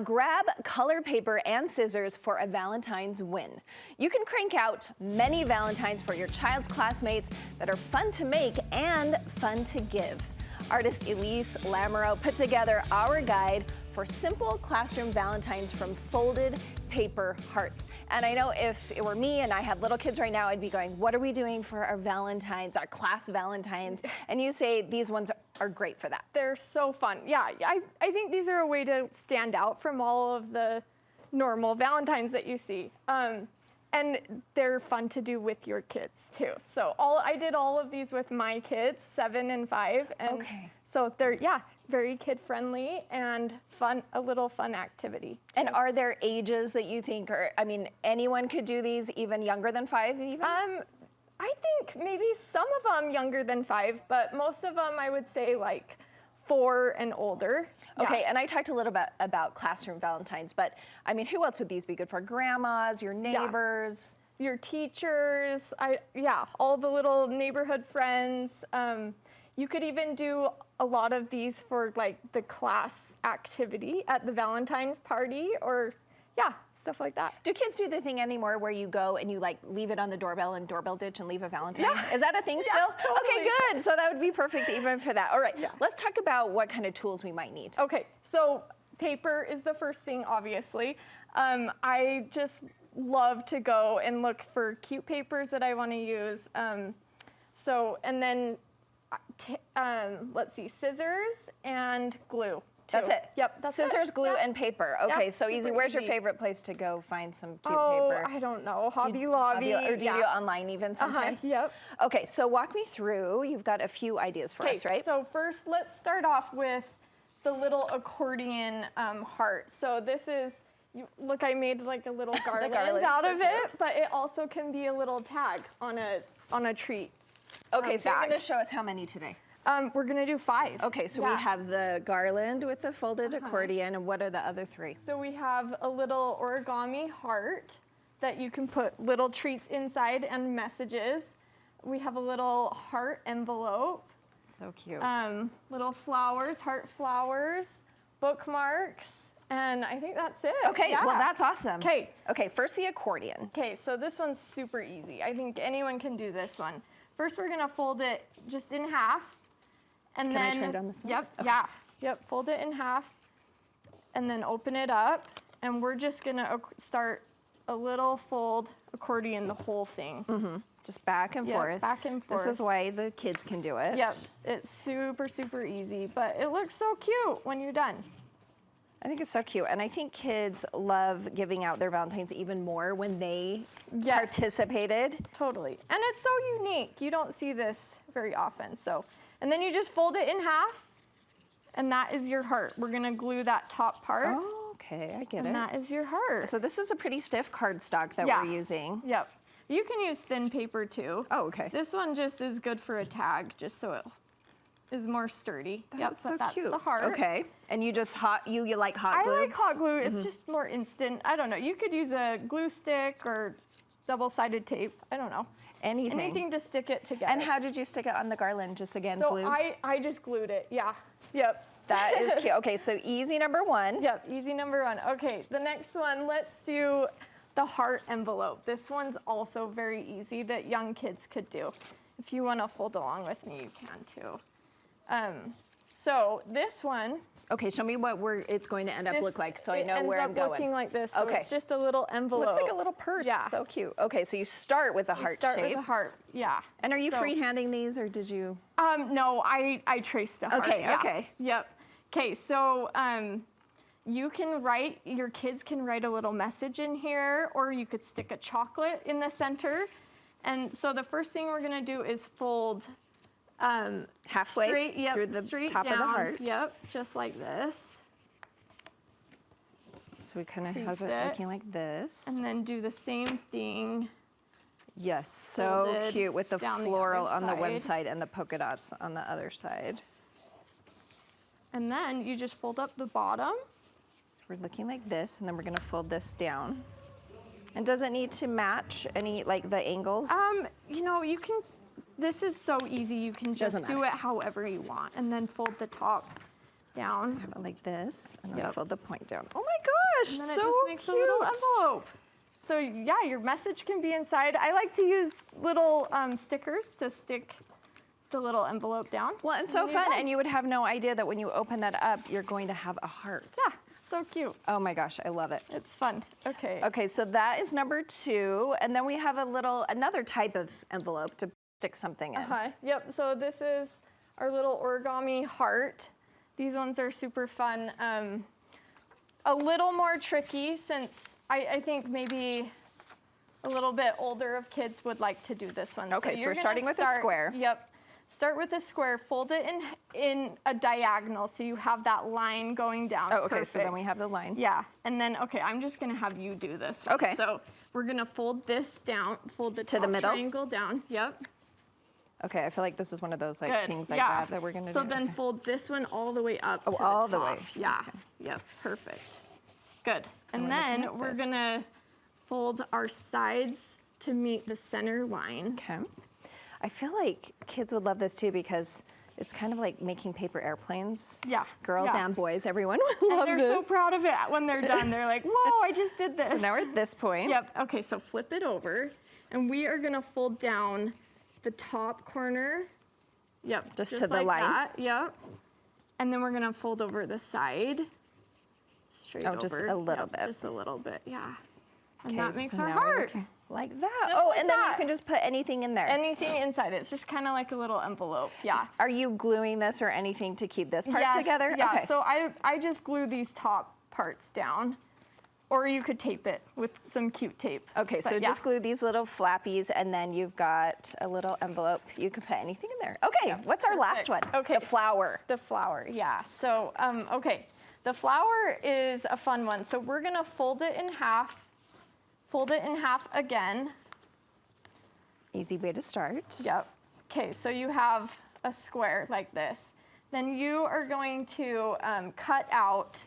Grab colored paper and scissors for a Valentine's win. You can crank out many Valentines for your child's classmates that are fun to make and fun to give. Artist Elyse Lamoreaux put together our guide for simple classroom Valentines from folded paper hearts. And I know if it were me and I had little kids right now, I'd be going, what are we doing for our Valentines, our class Valentines? And you say these ones are great for that. They're so fun. Yeah, I think these are a way to stand out from all of the normal Valentines that you see. And they're fun to do with your kids too. So I did all of these with my kids, 7 and 5. And okay. So they're, very kid friendly and fun, a little fun activity. And are there ages that you think anyone could do these, even younger than 5 even? I think maybe some of them younger than 5, but most of them I would say like 4 and older. Okay, and I talked a little bit about classroom Valentines, but I mean, who else would these be good for? Grandmas, your neighbors? Your teachers, all the little neighborhood friends. You could even do a lot of these for like the class activity at the Valentine's party or stuff like that. Do kids do the thing anymore where you go and you like leave it on the doorbell and doorbell ditch and leave a Valentine? Yeah. Is that a thing still? Totally. Okay, good. So that would be perfect even for that. All right, let's talk about what kind of tools we might need. Okay, so paper is the first thing, obviously. I just love to go and look for cute papers that I want to use. And then let's see, scissors and glue. That's it. Yep, that's scissors, it. glue, and paper. Okay, so easy. Where's your easy. favorite place to go find some cute paper? Oh, I don't know. Hobby Lobby. Or do you do it online even sometimes? Yep. Okay, so walk me through. You've got a few ideas for us, right? So first, let's start off with the little accordion heart. So this is, look, I made like a little garland out of it, but it also can be a little tag on a treat. Okay, so you're going to show us how many today? We're going to do 5. Okay, so we have the garland with the folded accordion, and what are the other 3? So we have a little origami heart that you can put little treats inside and messages. We have a little heart envelope. So cute. Little flowers, heart flowers, bookmarks, and I think that's it. Okay, well that's awesome. Okay. Okay, first the accordion. Okay, so this one's super easy. I think anyone can do this one. First, we're gonna fold it just in half. And Can I try it on this one? Yep, okay. Yep, fold it in half and then open it up. And we're just gonna start a little fold accordion the whole thing. Mm-hmm. Just back and forth. Back and forth. This is why the kids can do it. Yep, it's super, super easy, but it looks so cute when you're done. I think it's so cute, and I think kids love giving out their Valentines even more when they participated. Totally, and it's so unique. You don't see this very often, so. And then you just fold it in half, and that is your heart. We're gonna glue that top part. Oh, okay, I get it. And that is your heart. So this is a pretty stiff cardstock that we're using. Yep. You can use thin paper too. Oh, okay. This one just is good for a tag, just so it is more sturdy. That's so that's cute. The heart. Okay, and you just you like hot glue? I like hot glue. It's just more instant. I don't know. You could use a glue stick or double-sided tape. I don't know. Anything to stick it together. And how did you stick it on the garland? Just again, glue? So I just glued it. Yeah. Yep. That is cute. Okay, so easy number 1. Yep, easy number 1. Okay, the next one, let's do the heart envelope. This one's also very easy that young kids could do. If you want to fold along with me, you can too. So this one. Okay, show me what it's going to end up look like so I know where I'm going. It ends up looking like this. So it's just a little envelope. Looks like a little purse. Yeah. So cute. Okay, so you start with a heart shape. Start with a heart, yeah. And are you freehanding these or did you? No, I traced a heart. Okay, okay. Yep. Okay, so your kids can write a little message in here, or you could stick a chocolate in the center. And so the first thing we're gonna do is fold halfway through the top down, of the heart. Yep, just like this. So we kind of have it looking like this. And then do the same thing. Yes, so cute with the floral on the one side and the polka dots on the other side. And then you just fold up the bottom. We're looking like this, and then we're gonna fold this down. And does it need to match any, like the angles? You know, you can, this is so easy. You can just do it however you want, and then fold the top down. So we have it like this, and then Yep. fold the point down. Oh my gosh, And then so it just makes cute. a little envelope. So yeah, your message can be inside. I like to use little stickers to stick the little envelope down. Well, and so then you're fun, done. and you would have no idea that when you open that up, you're going to have a heart. Yeah, so cute. Oh my gosh, I love it. It's fun. Okay. Okay, so that is number 2, and then we have another type of envelope to stick something in. Yep. So this is our little origami heart. These ones are super fun. A little more tricky since I think maybe a little bit older of kids would like to do this one. Okay, so you're we're gonna starting with a square. Yep. Start with a square, fold it in a diagonal so you have that line going down. Oh, okay, so Perfect. then we have the line. Yeah, and then, okay, I'm just gonna have you do this one. Okay. So we're gonna fold this down, fold the To the top middle? triangle down. Yep. Okay, I feel like this is one of those like Good. things like yeah. that we're gonna so do. then Okay. fold this one all the way up Oh, to all the the top. way. Yeah. Okay. Yep. Perfect. Good. And we're looking then at we're this. gonna fold our sides to meet the center line. Okay. I feel like kids would love this too because it's kind of like making paper airplanes. Yeah. Girls yeah. and boys, everyone would love They're this. so proud of it when they're done. They're like, whoa, I just did this. So now we're at this point. Yep. Okay, so flip it over, and we are gonna fold down the top corner. Yep. Just to the like line? That. Yep. And then we're gonna fold over the side. Straight over. just a little bit. Just a little bit. Yeah. And Okay, that makes so our now we're heart. looking like that. Just Oh, like and then that. you can just put anything in there. Anything inside it. It's just kind of like a little envelope. Yeah. Are you gluing this or anything to keep this part Yes, together? Yeah. Okay. So I just glue these top parts down, or you could tape it with some cute tape. Okay, so But yeah. just glue these little flappies, and then you've got a little envelope. You can put anything in there. Okay, what's our last one? Okay. The flower. The flower, yeah. So, okay, the flower is a fun one. So we're gonna fold it in half again. Easy way to start. Yep. Okay, so you have a square like this. Then you are going to cut out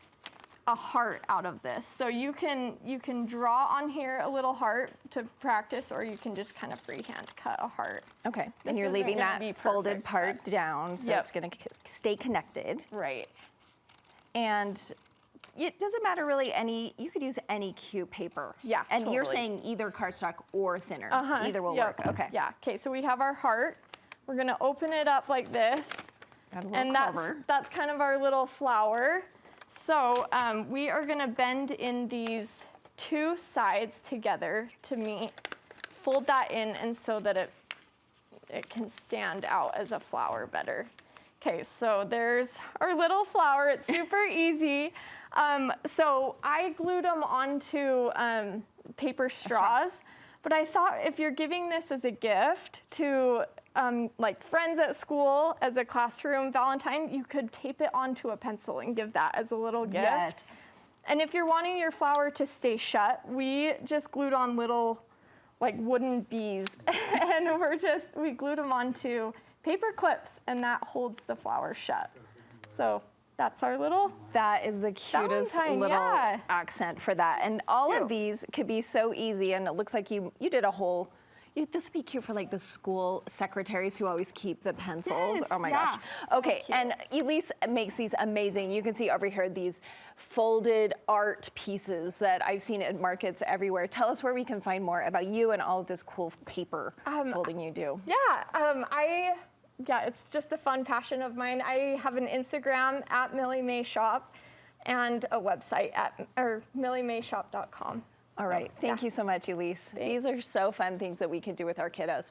a heart out of this. So you can draw on here a little heart to practice, or you can just kind of freehand cut a heart. Okay, This and you're isn't leaving gonna that be folded perfect, part down, so Yep. it's gonna stay connected. Right. And it doesn't matter really you could use any cute paper. Yeah, And you're totally. saying either cardstock or thinner. Uh-huh. Either will Yep. work. Okay. Yeah. Okay. So we have our heart. We're gonna open it up like this, Got a little and cover. that's kind of our little flower. So we are gonna bend in these two sides together to meet. Fold that in, and so that it can stand out as a flower better. Okay. So there's our little flower. It's super easy. So I glued them onto paper straws, but I thought if you're giving this as a gift to like friends at school as a classroom Valentine, you could tape it onto a pencil and give that as a little gift. Yes. And if you're wanting your flower to stay shut, we just glued on little like wooden bees and we glued them onto paper clips, and that holds the flower shut. So that's our little That is the cutest Valentine, little yeah. accent for that. And all Cute. of these could be so easy, and it looks like you did a whole. This would be cute for like the school secretaries who always keep the pencils. Yes, Oh my yeah. gosh. So Okay, cute. and Elyse makes these amazing. You can see over here these folded art pieces that I've seen at markets everywhere. Tell us where we can find more about you and all of this cool paper folding you do. Yeah, it's just a fun passion of mine. I have an Instagram at Millie May Shop and a website at milliemaishop.com. All right. Thank you so much, Elyse. These are so fun things that we could do with our kiddos.